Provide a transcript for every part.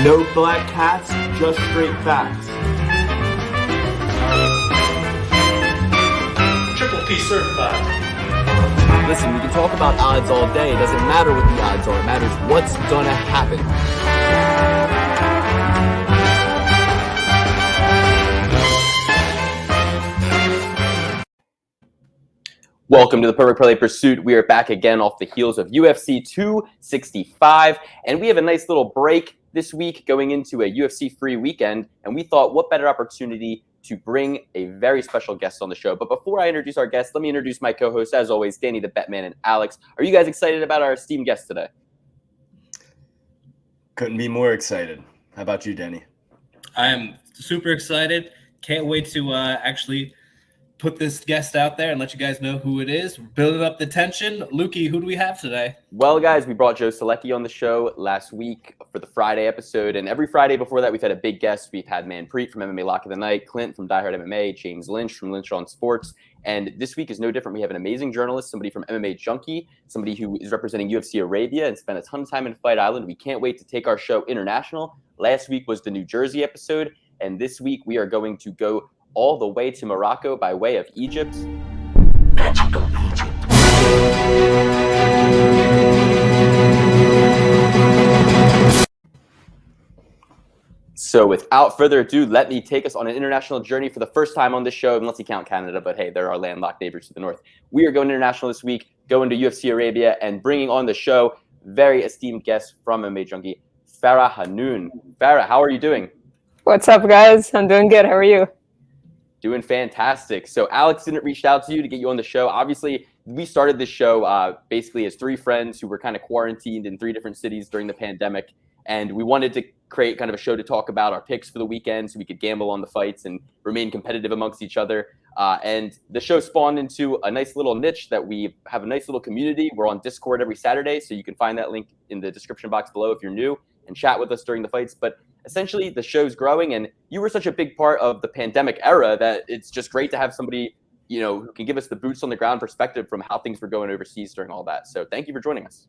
No black hats, just straight facts. Triple P certified. Listen, we can talk about odds all day. It doesn't matter what the odds are. It matters what's gonna happen. Welcome to the Perfect Parlay Pursuit. We are back again off the heels of UFC 265, and we have a nice little break this week going into a UFC-free weekend, and we thought what better opportunity to bring a very special guest on the show. But before I introduce our guest, let me introduce my co-hosts, as always, Danny the Betman and Alex. Are you guys excited about our esteemed guest today? Couldn't be more excited. How about you, Danny? I am super excited. Can't wait to actually put this guest out there and let you guys know who it is. We're building up the tension. Lukey, who do we have today? Well, guys, we brought Joe Selecki on the show last week for the Friday episode, and every Friday before that, we've had a big guest. We've had Manpreet from MMA Lock of the Night, Clint from Die Hard MMA, James Lynch from Lynch on Sports, and this week is no different. We have an amazing journalist, somebody from MMAJunkie, somebody who is representing UFC Arabia and spent a ton of time in Fight Island. We can't wait to take our show international. Last week was the New Jersey episode, and this week we are going to go all the way to Morocco by way of Egypt. Magical Egypt. So without further ado, let me take us on an international journey for the first time on this show, unless you count Canada, but hey, they're our landlocked neighbors to the north. We are going international this week, going to UFC Arabia, and bringing on the show very esteemed guest from MMAJunkie, Farah Hannoun. Farah, how are you doing? What's up, guys? I'm doing good. How are you? Doing fantastic. So Alex didn't reach out to you to get you on the show. Obviously, we started this show basically as three friends who were kind of quarantined in three different cities during the pandemic. And we wanted to create kind of a show to talk about our picks for the weekend so we could gamble on the fights and remain competitive amongst each other. And the show spawned into a nice little niche that we have a nice little community. We're on Discord every Saturday, so you can find that link in the description box below if you're new and chat with us during the fights. But essentially, the show's growing, and you were such a big part of the pandemic era that it's just great to have somebody, you know, who can give us the boots on the ground perspective from how things were going overseas during all that. So thank you for joining us.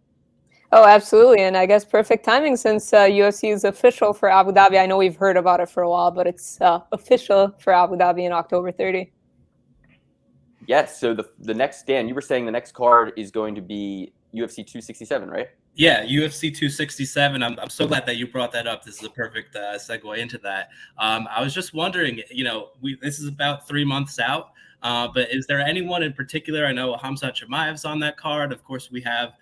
Oh, absolutely. And I guess perfect timing since UFC is official for Abu Dhabi. I know we've heard about it for a while, but it's official for Abu Dhabi in October 30. Yes. So the next, Dan, you were saying the next card is going to be UFC 267, right? Yeah, UFC 267. I'm so glad that you brought that up. This is a perfect segue into that. I was just wondering, you know, this is about 3 months out, but is there anyone in particular? I know Khamzat Chimaev's on that card. Of course, we have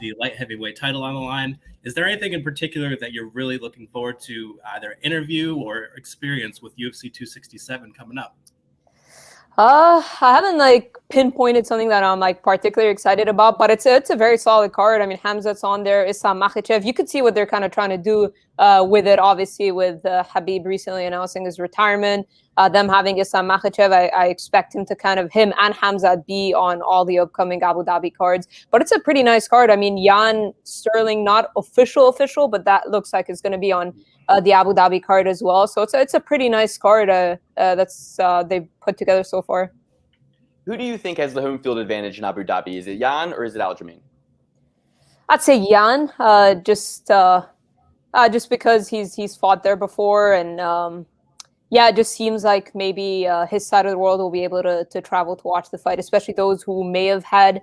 the light heavyweight title on the line. Is there anything in particular that you're really looking forward to either interview or experience with UFC 267 coming up? I haven't pinpointed something that I'm particularly excited about, but it's a very solid card. I mean, Khamzat's on there, Islam Makhachev. You could see what they're kind of trying to do with it, obviously, with Khabib recently announcing his retirement. Them having Islam Makhachev, I expect him and Khamzat be on all the upcoming Abu Dhabi cards. But it's a pretty nice card. I mean, Jan Sterling, not official, but that looks like it's going to be on the Abu Dhabi card as well. So it's a pretty nice card that's they've put together so far. Who do you think has the home field advantage in Abu Dhabi? Is it Jan or is it Aljamain? I'd say Jan, just because he's fought there before, and it just seems like maybe his side of the world will be able to travel to watch the fight, especially those who may have had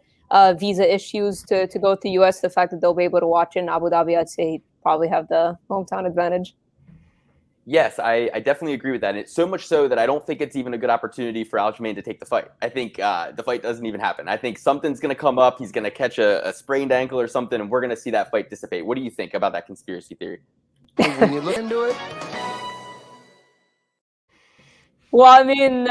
visa issues to go to the US. The fact that they'll be able to watch in Abu Dhabi, I'd say probably have the hometown advantage. Yes, I definitely agree with that. And it's so much so that I don't think it's even a good opportunity for Aljamain to take the fight. I think the fight doesn't even happen. I think something's going to come up. He's going to catch a sprained ankle or something, and we're going to see that fight dissipate. What do you think about that conspiracy theory? When you look into it. Well, I mean,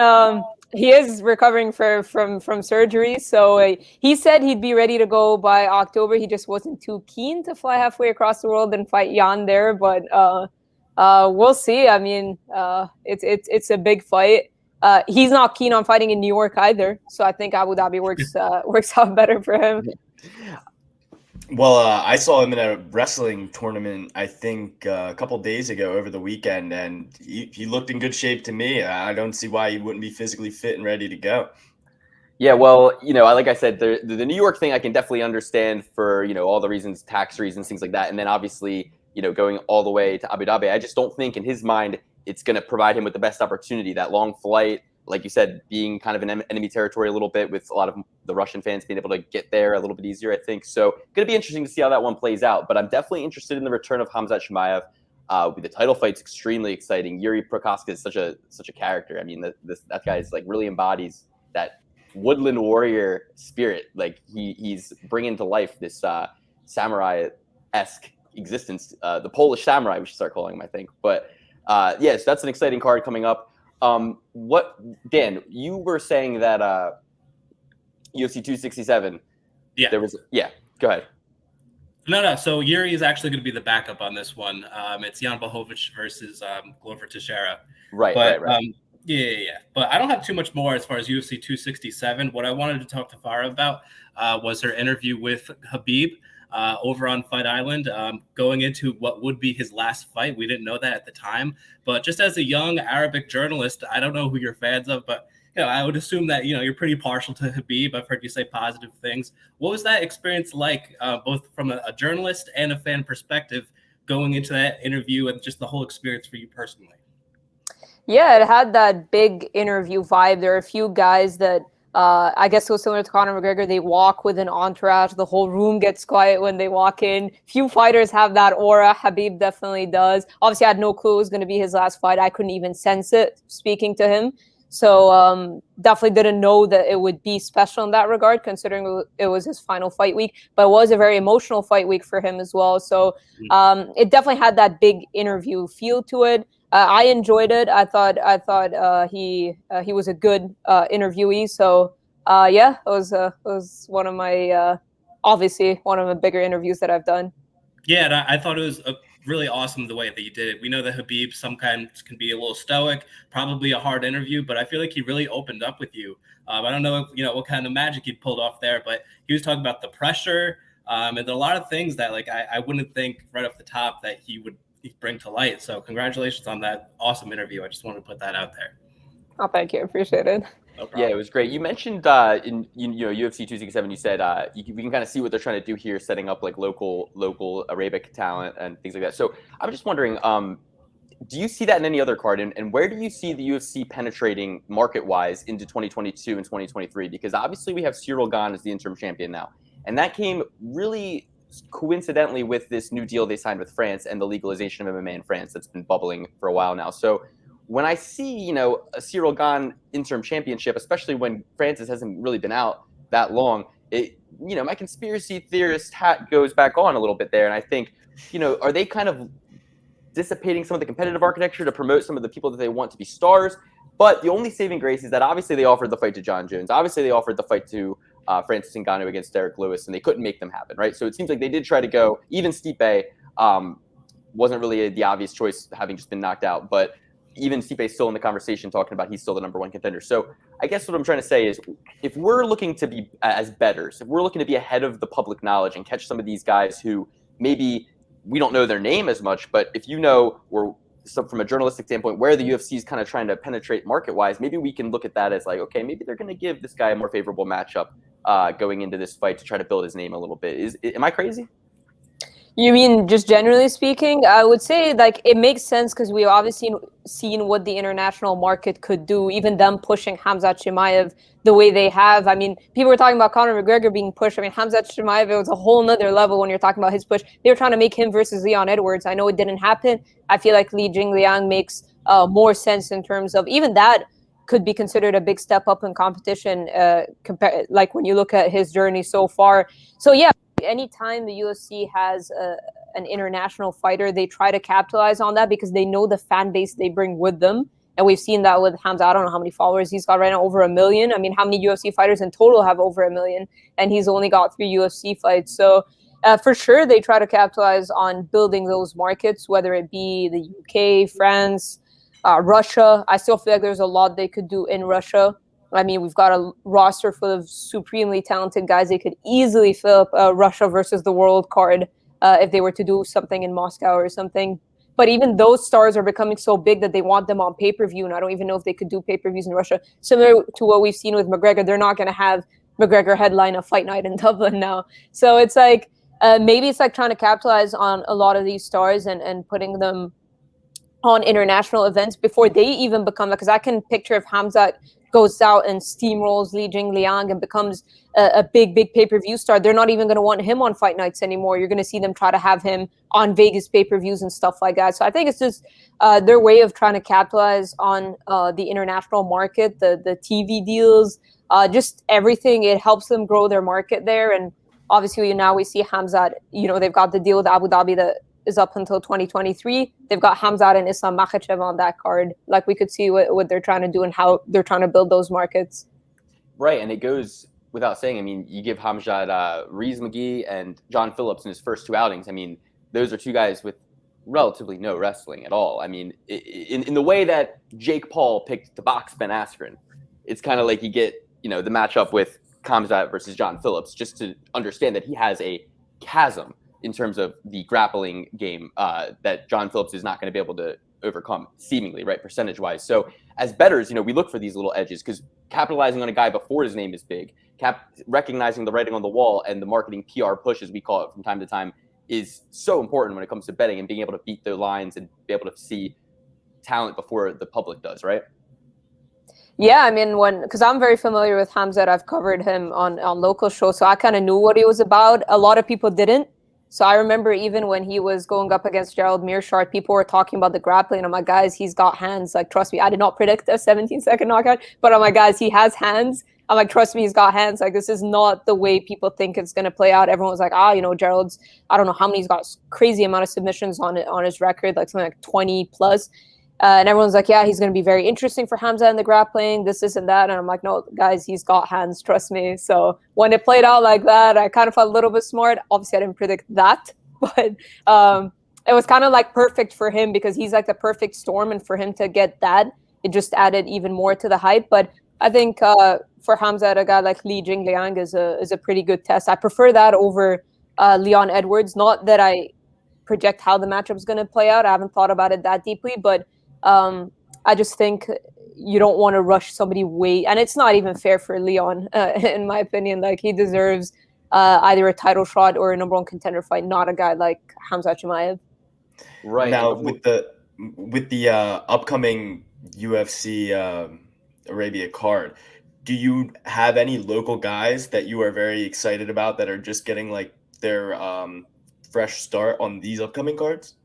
he is recovering from surgery, so he said he'd be ready to go by October. He just wasn't too keen to fly halfway across the world and fight Jan there, but we'll see. I mean, it's a big fight. He's not keen on fighting in New York either, so I think Abu Dhabi works out better for him. Well, I saw him in a wrestling tournament, I think, a couple days ago over the weekend, and he looked in good shape to me. I don't see why he wouldn't be physically fit and ready to go. Yeah, well, like I said, the New York thing I can definitely understand for, all the reasons, tax reasons, things like that. And then obviously going all the way to Abu Dhabi. I just don't think in his mind it's going to provide him with the best opportunity. That long flight, like you said, being kind of an enemy territory a little bit, with a lot of the Russian fans being able to get there a little bit easier, I think. So going to be interesting to see how that one plays out. But I'm definitely interested in the return of Khamzat Chimaev. The title fight's extremely exciting. Yuri Prokaska is such a character. I mean, that guy is like really embodies that woodland warrior spirit. Like he's bringing to life this samurai-esque existence, the Polish samurai, we should start calling him, I think. But yes, that's an exciting card coming up. Dan, you were saying that UFC 267. Yeah. Go ahead. No. So Yuri is actually going to be the backup on this one. It's Jan Blachowicz versus Glover Teixeira. Right. Yeah. But I don't have too much more as far as UFC 267. What I wanted to talk to Farah about was her interview with Khabib over on Fight Island, going into what would be his last fight. We didn't know that at the time. But just as a young Arabic journalist, I don't know who you're fans of, but I would assume that you're pretty partial to Khabib. I've heard you say positive things. What was that experience like, both from a journalist and a fan perspective, going into that interview and just the whole experience for you personally? Yeah, it had that big interview vibe. There are a few guys that I guess it was similar to Conor McGregor. They walk with an entourage. The whole room gets quiet when they walk in. Few fighters have that aura. Khabib definitely does. Obviously, I had no clue it was going to be his last fight. I couldn't even sense it speaking to him. So definitely didn't know that it would be special in that regard, considering it was his final fight week. But it was a very emotional fight week for him as well. So it definitely had that big interview feel to it. I enjoyed it. I thought he was a good interviewee. So it was one of my obviously one of the bigger interviews that I've done. Yeah, and I thought it was really awesome the way that you did it. We know that Khabib sometimes can be a little stoic, probably a hard interview, but I feel like he really opened up with you. I don't know if, what kind of magic he pulled off there, but he was talking about the pressure and a lot of things that I wouldn't think right off the top that he would bring to light. So congratulations on that awesome interview. I just wanted to put that out there. Oh, thank you. Appreciate it. No problem. Yeah, it was great. You mentioned in UFC 267, you said we can kind of see what they're trying to do here, setting up like local Arabic talent and things like that. So I'm just wondering, do you see that in any other card, and where do you see the UFC penetrating market-wise into 2022 and 2023? Because obviously we have Cyril Gane as the interim champion now, and that came really coincidentally with this new deal they signed with France and the legalization of MMA in France that's been bubbling for a while now. So when I see, a Cyril Gane interim championship, especially when Francis hasn't really been out that long, my conspiracy theorist hat goes back on a little bit there. And I think, are they kind of dissipating some of the competitive architecture to promote some of the people that they want to be stars? But the only saving grace is that obviously they offered the fight to John Jones. Obviously they offered the fight to Francis Ngannou against Derek Lewis, and they couldn't make them happen, right? So it seems like they did try to go. Even Stipe wasn't really the obvious choice, having just been knocked out. But even Stipe's still in the conversation, talking about he's still the number one contender. So I guess what I'm trying to say is, if we're looking to be as bettors, if we're looking to be ahead of the public knowledge and catch some of these guys who maybe we don't know their name as much, but if from a journalistic standpoint, where the UFC is kind of trying to penetrate market-wise, maybe we can look at that as like, okay, maybe they're going to give this guy a more favorable matchup going into this fight to try to build his name a little bit. Am I crazy? You mean just generally speaking? I would say it makes sense because we've obviously seen what the international market could do, even them pushing Khamzat Chimaev the way they have. I mean, people were talking about Conor McGregor being pushed. I mean, Khamzat Chimaev, it was a whole nother level when you're talking about his push. They were trying to make him versus Leon Edwards. I know it didn't happen. I feel like Li Jingliang makes more sense in terms of even that could be considered a big step up in competition like when you look at his journey so far. So yeah, anytime the UFC has an international fighter, they try to capitalize on that because they know the fan base they bring with them. And we've seen that with Khamzat. I don't know how many followers he's got right now, over 1 million. I mean, how many UFC fighters in total have over 1 million? And he's only got 3 UFC fights. So for sure, they try to capitalize on building those markets, whether it be the UK, France, Russia. I still feel like there's a lot they could do in Russia. I mean, we've got a roster full of supremely talented guys. They could easily fill up a Russia versus the world card if they were to do something in Moscow or something. But even those stars are becoming so big that they want them on pay-per-view, and I don't even know if they could do pay-per-views in Russia. Similar to what we've seen with McGregor, they're not going to have McGregor headline a fight night in Dublin now. So it's like maybe it's like trying to capitalize on a lot of these stars and putting them on international events before they even become, because I can picture if Hamzat goes out and steamrolls Li Jingliang and becomes a big pay-per-view star, they're not even going to want him on fight nights anymore. You're going to see them try to have him on Vegas pay-per-views and stuff like that. So I think it's just their way of trying to capitalize on the international market, the TV deals, just everything. It helps them grow their market there. And obviously now we see Hamzat, they've got the deal with Abu Dhabi that is up until 2023. They've got Hamzat and Islam Makhachev on that card. Like, we could see what they're trying to do and how they're trying to build those markets. Right, and it goes without saying. I mean, you give Hamzat Rees McGee and John Phillips in his first two outings. I mean, those are two guys with relatively no wrestling at all. I mean, in the way that Jake Paul picked to box Ben Askren, it's kind of like you get, the matchup with Hamzat versus John Phillips, just to understand that he has a chasm in terms of the grappling game that John Phillips is not going to be able to overcome, seemingly, right, percentage-wise. So as bettors, we look for these little edges, because capitalizing on a guy before his name is big, recognizing the writing on the wall and the marketing PR push, as we call it from time to time, is so important when it comes to betting and being able to beat their lines and be able to see talent before the public does, right? Yeah, I mean, because I'm very familiar with Hamzat, I've covered him on local shows, so I kind of knew what he was about. A lot of people didn't. So I remember even when he was going up against Gerald Mearshart, people were talking about the grappling. I'm like, guys, he's got hands. Like, trust me, I did not predict a 17-second knockout, but I'm like, guys, he has hands. I'm like, trust me, he's got hands. Like, this is not the way people think it's going to play out. Everyone was like, Gerald's, I don't know how many, he's got crazy amount of submissions on his record, like something like 20 plus. And everyone's like, yeah, he's going to be very interesting for Hamzat in the grappling, this and that. And I'm like, no, guys, he's got hands, trust me. So when it played out like that, I kind of felt a little bit smart. Obviously, I didn't predict that, but it was kind of like perfect for him, because he's like the perfect storm. And for him to get that, it just added even more to the hype. But I think for Hamzat, a guy like Li Jingliang is a pretty good test. I prefer that over Leon Edwards. Not that I project how the matchup is going to play out. I haven't thought about it that deeply, but I just think you don't want to rush somebody and it's not even fair for Leon, in my opinion. Like, he deserves either a title shot or a number one contender fight, not a guy like Hamzat Chimaev. Right. Now, with the upcoming UFC Arabia card, do you have any local guys that you are very excited about that are just getting like their fresh start on these upcoming cards?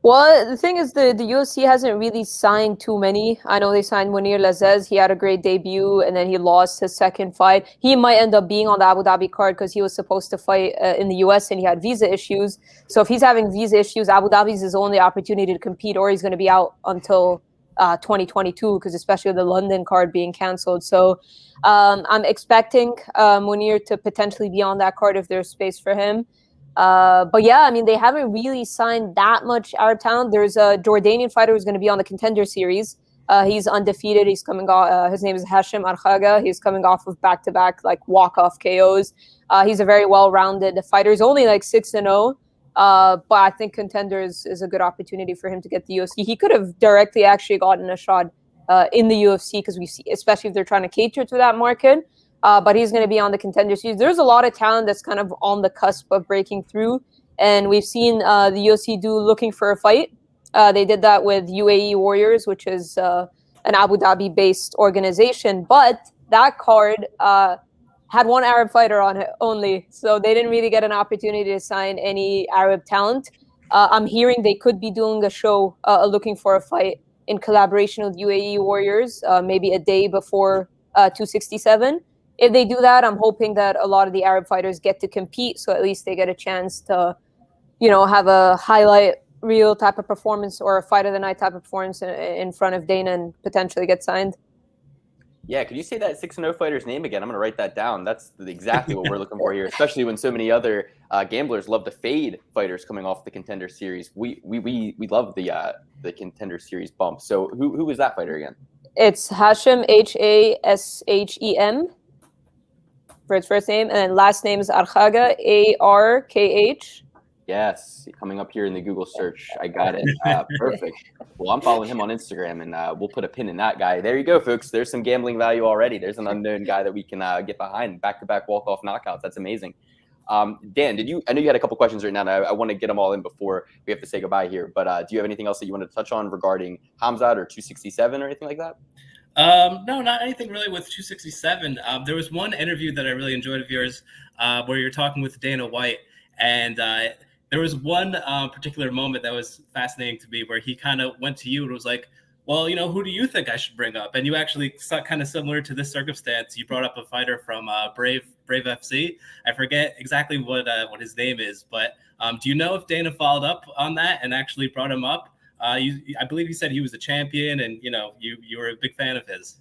Well, the thing is, the UFC hasn't really signed too many. I know they signed Munir Lazez. He had a great debut, and then he lost his second fight. He might end up being on the Abu Dhabi card because he was supposed to fight in the US and he had visa issues. So if he's having visa issues, Abu Dhabi is his only opportunity to compete, or he's going to be out until 2022, because especially with the London card being canceled. So I'm expecting Munir to potentially be on that card if there's space for him. But yeah, I mean, they haven't really signed that much Arab talent. There's a Jordanian fighter who's going to be on the Contender Series. He's undefeated. He's coming off. His name is Hashim Arkhaga. He's coming off of back-to-back like walk-off KOs. He's a very well-rounded fighter. He's only like 6-0. But I think Contender is a good opportunity for him to get the UFC. He could have directly actually gotten a shot in the UFC, because we see, especially if they're trying to cater to that market. But he's going to be on the Contender Series. There's a lot of talent that's kind of on the cusp of breaking through. And we've seen the UFC do Looking for a Fight. They did that with UAE Warriors, which is an Abu Dhabi-based organization. But that card had one Arab fighter on it only. So they didn't really get an opportunity to sign any Arab talent. I'm hearing they could be doing a show, Looking for a Fight, in collaboration with UAE Warriors, maybe a day before 267. If they do that, I'm hoping that a lot of the Arab fighters get to compete, so at least they get a chance to, have a highlight reel type of performance or a fight of the night type of performance in front of Dana and potentially get signed. Yeah, could you say that 6-0 fighter's name again? I'm going to write that down. That's exactly what we're looking for here, especially when so many other gamblers love to fade fighters coming off the Contender Series. We love the Contender Series bump. So who was that fighter again? It's Hashim, Hashem, for his first name, and then last name is Arkhaga, Arkh. Yes, coming up here in the Google search. I got it. Perfect. Well, I'm following him on Instagram, and we'll put a pin in that guy. There you go, folks. There's some gambling value already. There's an unknown guy that we can get behind. Back-to-back walk-off knockouts. That's amazing. Dan, I know you had a couple questions right now, and I want to get them all in before we have to say goodbye here. But do you have anything else that you wanted to touch on regarding Hamzat or 267 or anything like that? No, not anything really with 267. There was one interview that I really enjoyed of yours where you're talking with Dana White, and there was one particular moment that was fascinating to me where he kind of went to you and was like, well, who do you think I should bring up? And you actually saw kind of similar to this circumstance. You brought up a fighter from Brave FC. I forget exactly what his name is, but do you know if Dana followed up on that and actually brought him up? I believe he said he was a champion, and you were a big fan of his.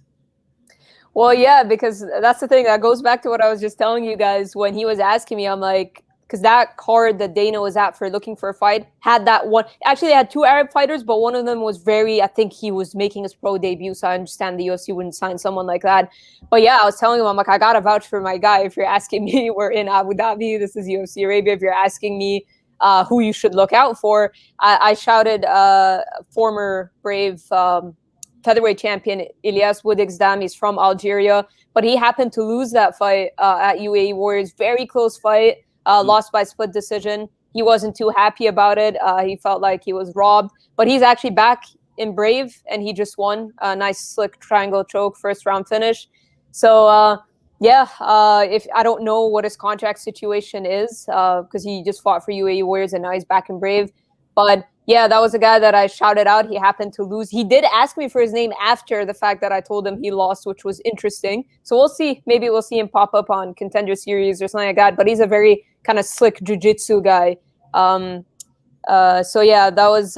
Well, yeah, because that's the thing that goes back to what I was just telling you guys when he was asking me. I'm like, because that card that Dana was at for looking for a fight had that one. Actually, they had two Arab fighters, but one of them was I think he was making his pro debut, so I understand the UFC wouldn't sign someone like that. But yeah, I was telling him, I'm like, I got to vouch for my guy. If you're asking me, we're in Abu Dhabi. This is UFC Arabia. If you're asking me who you should look out for, I shouted former Brave featherweight champion Ilyas Woodexdam. He's from Algeria, but he happened to lose that fight at UAE Warriors. Very close fight. Lost by split decision. He wasn't too happy about it. He felt like he was robbed, but he's actually back in Brave, and he just won a nice slick triangle choke first round finish. So if I don't know what his contract situation is, because he just fought for UAE Warriors and now he's back in Brave. But yeah, that was a guy that I shouted out. He happened to lose. He did ask me for his name after the fact that I told him he lost, which was interesting. So we'll see. Maybe we'll see him pop up on Contender Series or something like that. But he's a very kind of slick jiu-jitsu guy. So yeah, that was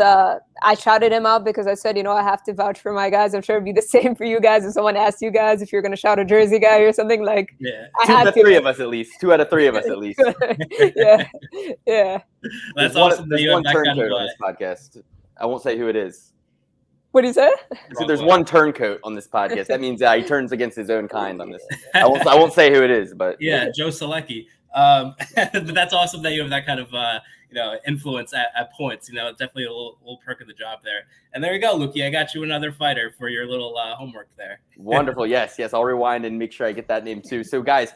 I shouted him out because I said, I have to vouch for my guys. I'm sure it'd be the same for you guys if someone asked you guys if you're going to shout a Jersey guy or something like. Yeah, two out of three of us at least. Yeah. That's awesome. There's one turncoat on this podcast. I won't say who it is. What do you say? So there's one turncoat on this podcast. That means he turns against his own kind on this. I won't say who it is, but yeah, Joe Selecki. That's awesome that you have that kind of influence at points. Definitely a little perk of the job there. And there you go, Lukey. I got you another fighter for your little homework there. Wonderful. Yes. I'll rewind and make sure I get that name too. So guys,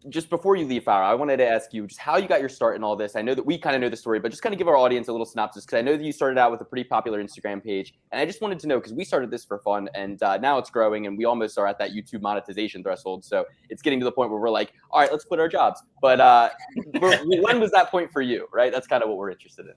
just before you leave, Farah, I wanted to ask you just how you got your start in all this. I know that we kind of know the story, but just kind of give our audience a little synopsis, because I know that you started out with a pretty popular Instagram page, and I just wanted to know, because we started this for fun, and now it's growing, and we almost are at that YouTube monetization threshold. So it's getting to the point where we're like, all right, let's quit our jobs. But when was that point for you, right? That's kind of what we're interested in.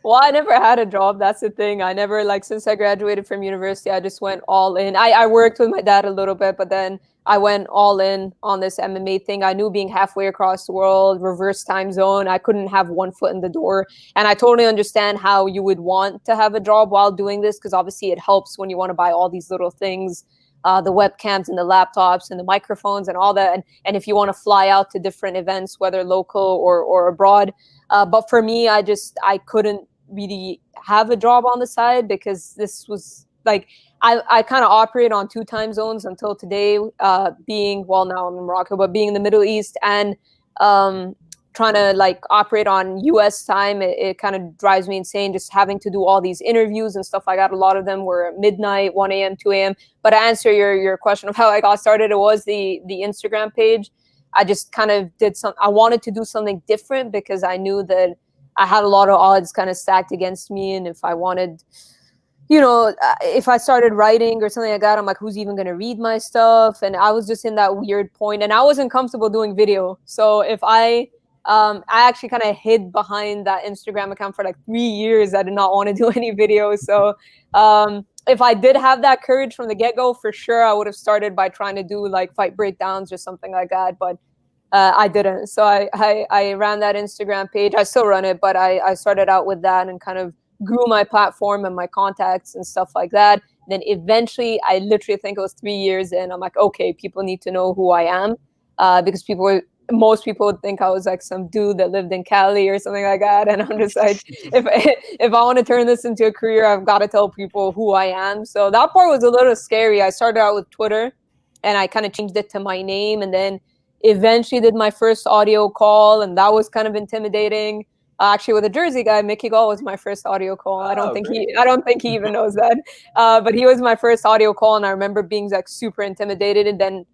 Well, I never had a job. That's the thing. I never, since I graduated from university, I just went all in. I worked with my dad a little bit, but then I went all in on this MMA thing. I knew being halfway across the world, reverse time zone, I couldn't have one foot in the door. And I totally understand how you would want to have a job while doing this, because obviously it helps when you want to buy all these little things, the webcams and the laptops and the microphones and all that. And if you want to fly out to different events, whether local or abroad. But for me, I couldn't really have a job on the side, because this was I kind of operate on 2 time zones until today, now I'm in Morocco, but being in the Middle East and trying to operate on US time, it kind of drives me insane, just having to do all these interviews and stuff like that. A lot of them were at midnight, 1 a.m., 2 a.m. But to answer your question of how I got started, it was the Instagram page. I just kind of I wanted to do something different, because I knew that I had a lot of odds kind of stacked against me. And if I wanted, if I started writing or something like that, I'm like, who's even going to read my stuff? And I was just in that weird point, and I wasn't comfortable doing video. So if I actually kind of hid behind that Instagram account for 3 years. I did not want to do any videos. So if I did have that courage from the get-go, for sure, I would have started by trying to do fight breakdowns or something like that. But I didn't. So I ran that Instagram page. I still run it, but I started out with that and kind of grew my platform and my contacts and stuff like that. Then eventually, I literally think it was 3 years in, I'm like, okay, people need to know who I am, because most people would think I was some dude that lived in Cali or something like that. And I'm just like, if I want to turn this into a career, I've got to tell people who I am. So that part was a little scary. I started out with Twitter, and I kind of changed it to my name, and then eventually did my first audio call, and that was kind of intimidating. Actually, with a Jersey guy, Mickey Gall was my first audio call. I don't think he even knows that. But he was my first audio call, and I remember being super intimidated. And then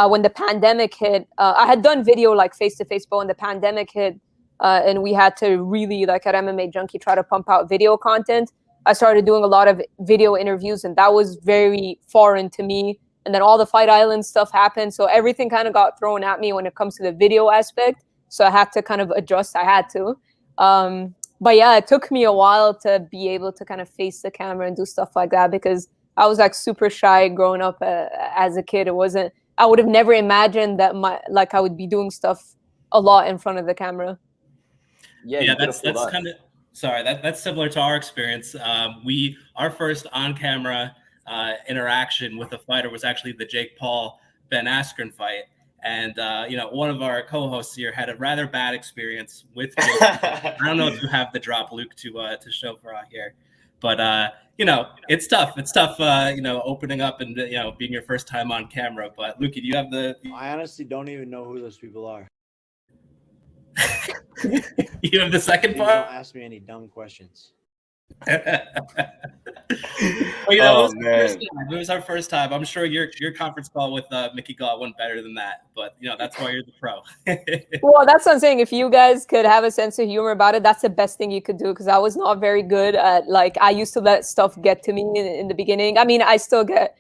when the pandemic hit, I had done video like face to face, but when the pandemic hit, and we had to really like at MMAJunkie try to pump out video content, I started doing a lot of video interviews, and that was very foreign to me. And then all the Fight Island stuff happened, so everything kind of got thrown at me when it comes to the video aspect. So I had to kind of adjust. I had to. But yeah, it took me a while to be able to kind of face the camera and do stuff like that because I was like super shy growing up as a kid. It wasn't. I would have never imagined that I would be doing stuff a lot in front of the camera. Yeah, that's kind of that's similar to our experience. Our first on-camera interaction with a fighter was actually the Jake Paul Ben Askren fight. And one of our co-hosts here had a rather bad experience with Jake. I don't know if you have the drop, Luke, to show Farah here, but it's tough. It's tough, opening up and being your first time on camera. But Lukey, do you have the? I honestly don't even know who those people are. You have the second part. Don't ask me any dumb questions. It was our first time. I'm sure your conference call with Mickey Gall went better than that, but that's why you're the pro. Well, that's what I'm saying. If you guys could have a sense of humor about it, that's the best thing you could do, because I was not very good at, I used to let stuff get to me in the beginning. I mean, I still get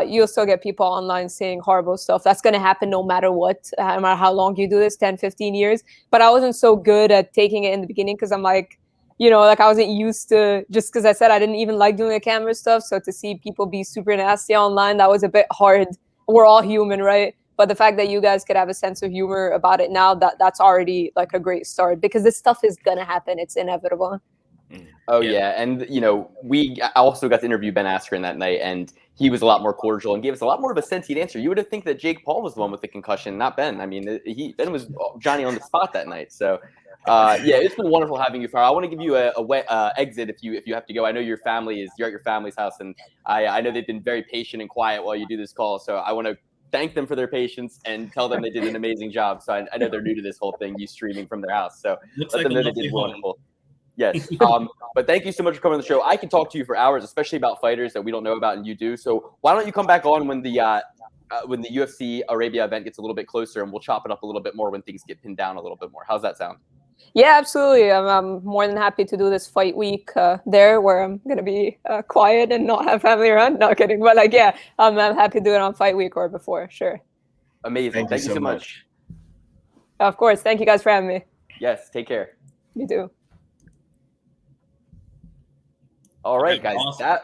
you'll still get people online saying horrible stuff. That's going to happen no matter what, no matter how long you do this, 10, 15 years. But I wasn't so good at taking it in the beginning because I'm like, I wasn't used to, just because I said I didn't even like doing the camera stuff. So to see people be super nasty online, that was a bit hard. We're all human, right? But the fact that you guys could have a sense of humor about it now, that's already like a great start, because this stuff is going to happen. It's inevitable. Oh yeah. And I also got to interview Ben Askren that night, and he was a lot more cordial and gave us a lot more of a sentient answer. You would have think that Jake Paul was the one with the concussion, not Ben. I mean, Ben was Johnny on the spot that night. So it's been wonderful having you, Farah. I want to give you a wet exit if you have to go. I know you're at your family's house, and I know they've been very patient and quiet while you do this call. So I want to thank them for their patience and tell them they did an amazing job. So I know they're new to this whole thing, you streaming from their house. So let them know they did wonderful. Yes. But thank you so much for coming on the show. I can talk to you for hours, especially about fighters that we don't know about and you do. So why don't you come back on when the UFC Arabia event gets a little bit closer, and we'll chop it up a little bit more when things get pinned down a little bit more. How's that sound? Yeah, absolutely. I'm more than happy to do this fight week there, where I'm going to be quiet and not have family around. Not kidding. But I'm happy to do it on fight week or before. Sure. Amazing. Thank you so much. Of course. Thank you guys for having me. Yes. Take care. You too. All right, guys. Awesome.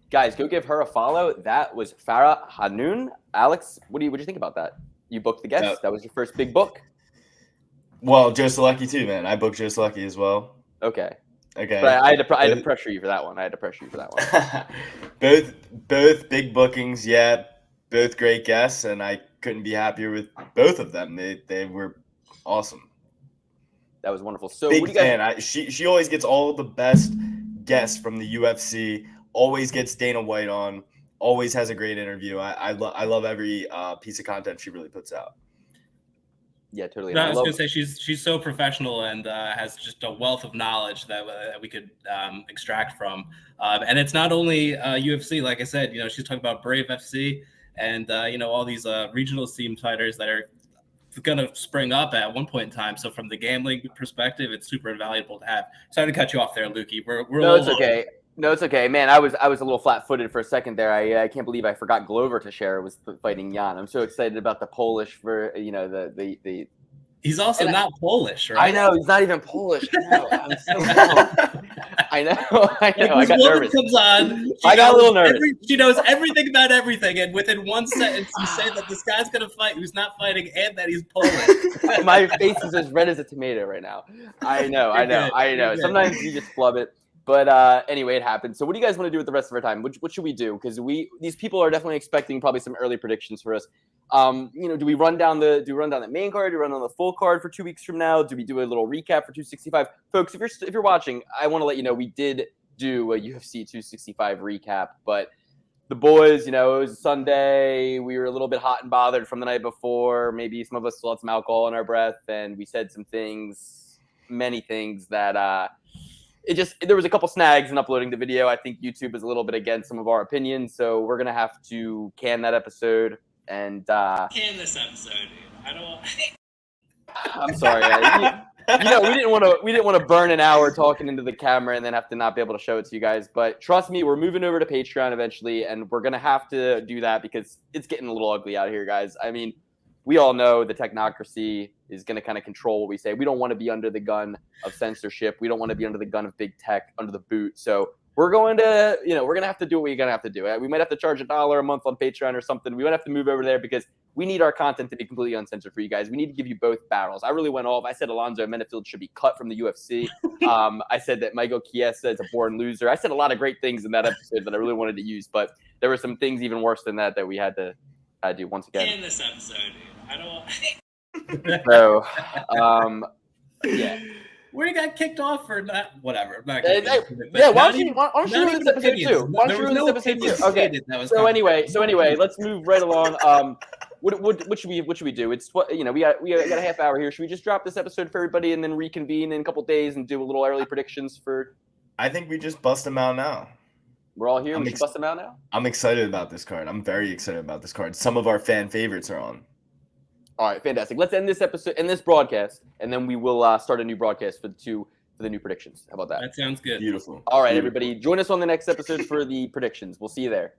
Guys, go give her a follow. That was Farah Hannoun. Alex, what do you think about that? You booked the guest. That was your first big book. Well, Joe Selecki too, man. I booked Joe Selecki as well. Okay. But I had to pressure you for that one. Both big bookings, yeah. Both great guests, and I couldn't be happier with both of them. They were awesome. That was wonderful. So big what do you guys? fan. She always gets all the best guests from the UFC. Always gets Dana White on. Always has a great interview. I love every piece of content she really puts out. Yeah, totally. No, I was gonna say she's so professional and has just a wealth of knowledge that we could extract from. And it's not only UFC, like I said. She's talking about Brave FC and all these regional team fighters that are going to spring up at one point in time. So from the gambling perspective, it's super invaluable to have. Sorry to cut you off there, Lukey. No, it's okay. No, it's okay, man. I was a little flat-footed for a second there. I can't believe I forgot Glover Teixeira was fighting Jan. I'm so excited about the Polish for the. He's also not Polish, right? I know he's not even Polish. I know. I'm so I know. I got nervous. Comes on. I got a little nervous. She knows everything about everything, and within one sentence, you say that this guy's gonna fight, who's not fighting, and that he's Polish. My face is as red as a tomato right now. I know. Sometimes you just flub it. But anyway, it happened. So what do you guys want to do with the rest of our time? What should we do? Because these people are definitely expecting probably some early predictions for us. Do we run down the main card? Do we run on the full card for 2 weeks from now? Do we do a little recap for 265? Folks, if you're watching, I want to let you know we did do a UFC 265 recap, but the boys, it was Sunday. We were a little bit hot and bothered from the night before. Maybe some of us still had some alcohol in our breath, and we said some things, many things that there was a couple snags in uploading the video. I think YouTube is a little bit against some of our opinions, so we're gonna have to can that episode And In this episode, dude. I don't. I'm sorry. We didn't want to burn an hour talking into the camera and then have to not be able to show it to you guys. But trust me, we're moving over to Patreon eventually, and we're gonna have to do that because it's getting a little ugly out here, guys. I mean, we all know the technocracy is gonna kind of control what we say. We don't want to be under the gun of censorship. We don't want to be under the gun of big tech, under the boot. So we're going to, we're gonna have to do what we're gonna have to do. We might have to charge $1 a month on Patreon or something. We might have to move over there because we need our content to be completely uncensored for you guys. We need to give you both battles. I really went off. I said Alonzo Menefield should be cut from the UFC. I said that Michael Chiesa is a born loser. I said a lot of great things in that episode that I really wanted to use, but there were some things even worse than that we had to do once again. In this episode, dude. I don't. So, yeah. We got kicked off for not whatever. Not Why don't you ruin this episode too? Why don't you ruin this episode too? Okay. So anyway, let's move right along. What should we do? It's we got a half hour here. Should we just drop this episode for everybody and then reconvene in a couple days and do a little early predictions for? I think we just bust them out now. We're all here. We should bust them out now. I'm excited about this card. I'm very excited about this card. Some of our fan favorites are on. All right, fantastic. Let's end this episode and this broadcast, and then we will start a new broadcast for the new predictions. How about that? That sounds good. Beautiful. All right, Beautiful. everybody, join us on the next episode for the predictions. We'll see you there.